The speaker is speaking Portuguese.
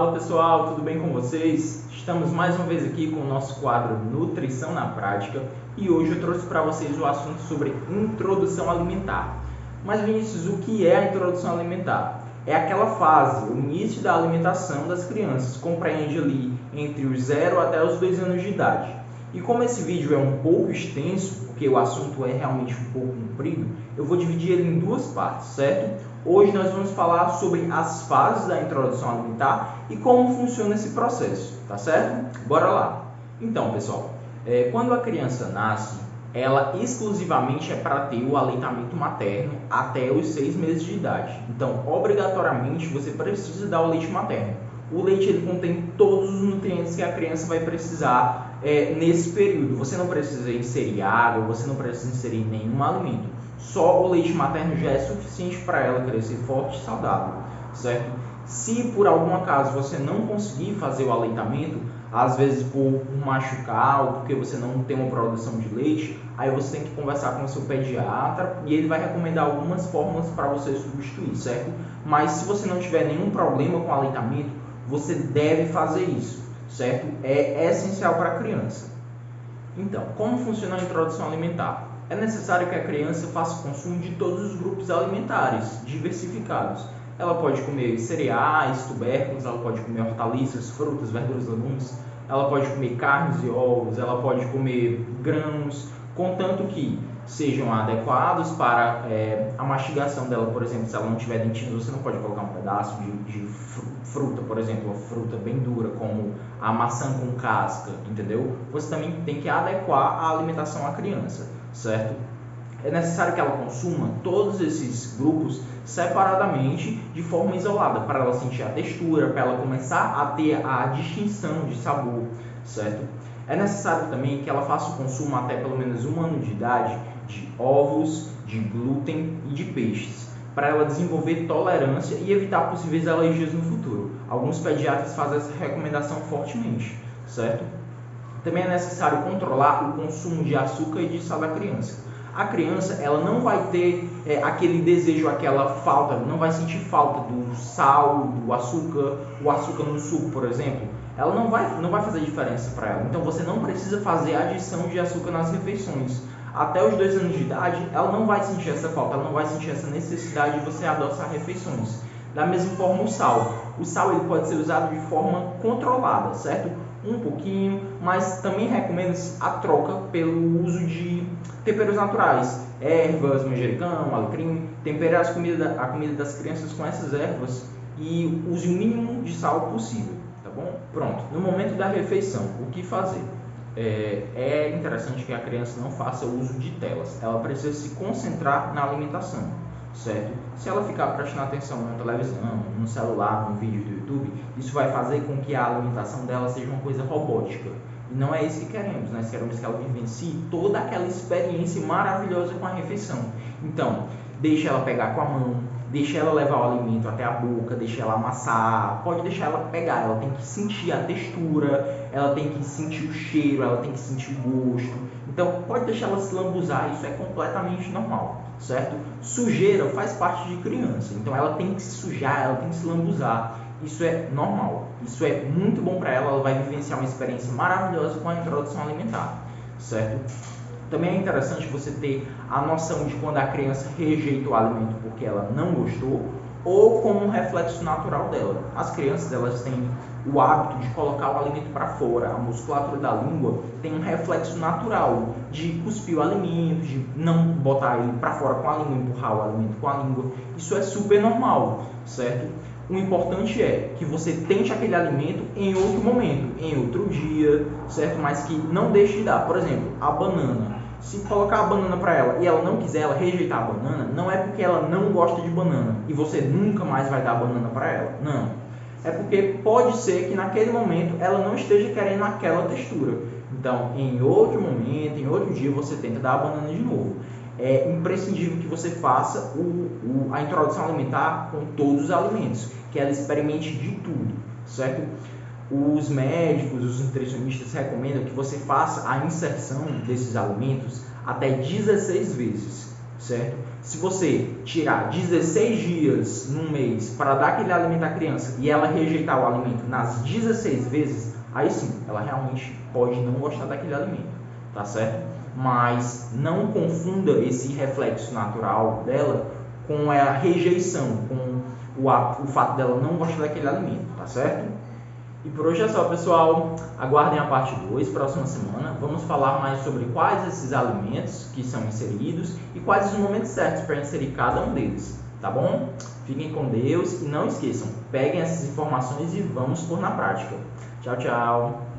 Fala pessoal, tudo bem com vocês? Estamos mais uma vez aqui com o nosso quadro Nutrição na Prática e hoje eu trouxe para vocês o assunto sobre introdução alimentar. Mas Vinícius, o que é a introdução alimentar? É aquela fase, o início da alimentação das crianças, compreende ali entre os 0 até os 2 anos de idade. E como esse vídeo é um pouco extenso, porque o assunto é realmente um pouco comprido, eu vou dividir ele em duas partes, certo? Hoje nós vamos falar sobre as fases da introdução alimentar e como funciona esse processo, tá certo? Bora lá! Então, pessoal, quando a criança nasce, ela exclusivamente é para ter o aleitamento materno até os 6 meses de idade. Então, obrigatoriamente, você precisa dar o leite materno. O leite ele contém todos os nutrientes que a criança vai precisar nesse período. Você não precisa inserir água, você não precisa inserir nenhum alimento. Só o leite materno já é suficiente para ela crescer forte e saudável, certo? Se por algum acaso você não conseguir fazer o aleitamento, às vezes por machucar ou porque você não tem uma produção de leite, aí você tem que conversar com o seu pediatra e ele vai recomendar algumas fórmulas para você substituir, certo? Mas se você não tiver nenhum problema com o aleitamento, você deve fazer isso, certo? É essencial para a criança. Então, como funciona a introdução alimentar? É necessário que a criança faça consumo de todos os grupos alimentares diversificados. Ela pode comer cereais, tubérculos, ela pode comer hortaliças, frutas, verduras, legumes, ela pode comer carnes e ovos, ela pode comer grãos, contanto que sejam adequados para a mastigação dela. Por exemplo, se ela não tiver dentina, você não pode colocar um pedaço de fruta, por exemplo, uma fruta bem dura, como a maçã com casca, entendeu? Você também tem que adequar a alimentação à criança, certo? É necessário que ela consuma todos esses grupos separadamente, de forma isolada, para ela sentir a textura, para ela começar a ter a distinção de sabor, certo? É necessário também que ela faça o consumo até pelo menos 1 ano de idade de ovos, de glúten e de peixes, para ela desenvolver tolerância e evitar possíveis alergias no futuro. Alguns pediatras fazem essa recomendação fortemente, certo? Também é necessário controlar o consumo de açúcar e de sal da criança. A criança ela não vai ter aquele desejo, aquela falta, não vai sentir falta do sal, do açúcar, o açúcar no suco, por exemplo. Ela não vai fazer diferença para ela. Então você não precisa fazer adição de açúcar nas refeições. Até os 2 anos de idade, ela não vai sentir essa falta, ela não vai sentir essa necessidade de você adoçar refeições. Da mesma forma o sal. O sal ele pode ser usado de forma controlada, certo? Um pouquinho, mas também recomenda-se a troca pelo uso de temperos naturais, ervas, manjericão, alecrim. Tempere a comida das crianças com essas ervas e use o mínimo de sal possível, tá bom? Pronto, no momento da refeição, o que fazer? É interessante que a criança não faça uso de telas, ela precisa se concentrar na alimentação, certo? Se ela ficar prestando atenção na televisão, no celular, no vídeo do YouTube, isso vai fazer com que a alimentação dela seja uma coisa robótica. E não é isso que queremos, nós queremos que ela vivencie toda aquela experiência maravilhosa com a refeição. Então, deixa ela pegar com a mão, deixa ela levar o alimento até a boca, deixa ela amassar, pode deixar ela pegar, ela tem que sentir a textura, ela tem que sentir o cheiro, ela tem que sentir o gosto. Então, pode deixar ela se lambuzar, isso é completamente normal, certo? Sujeira faz parte de criança, então ela tem que se sujar, ela tem que se lambuzar. Isso é normal, isso é muito bom para ela, ela vai vivenciar uma experiência maravilhosa com a introdução alimentar, certo? Também é interessante você ter a noção de quando a criança rejeita o alimento porque ela não gostou ou como um reflexo natural dela. As crianças elas têm o hábito de colocar o alimento para fora, a musculatura da língua tem um reflexo natural de cuspir o alimento, de não botar ele para fora com a língua, empurrar o alimento com a língua. Isso é super normal, certo? O importante é que você tente aquele alimento em outro momento, em outro dia, certo? Mas que não deixe de dar. Por exemplo, a banana. Se colocar a banana para ela e ela não quiser, ela rejeitar a banana, não é porque ela não gosta de banana e você nunca mais vai dar a banana para ela. Não. É porque pode ser que naquele momento ela não esteja querendo aquela textura. Então, em outro momento, em outro dia, você tenta dar a banana de novo. É imprescindível que você faça a introdução alimentar com todos os alimentos, que ela experimente de tudo, certo? Os médicos, os nutricionistas recomendam que você faça a inserção desses alimentos até 16 vezes, certo? Se você tirar 16 dias num mês para dar aquele alimento à criança e ela rejeitar o alimento nas 16 vezes, aí sim, ela realmente pode não gostar daquele alimento, tá certo? Mas não confunda esse reflexo natural dela com a rejeição, com o fato dela não gostar daquele alimento, tá certo? E por hoje é só, pessoal. Aguardem a parte 2, próxima semana. Vamos falar mais sobre quais esses alimentos que são inseridos e quais os momentos certos para inserir cada um deles, tá bom? Fiquem com Deus e não esqueçam, peguem essas informações e vamos pôr na prática. Tchau, tchau!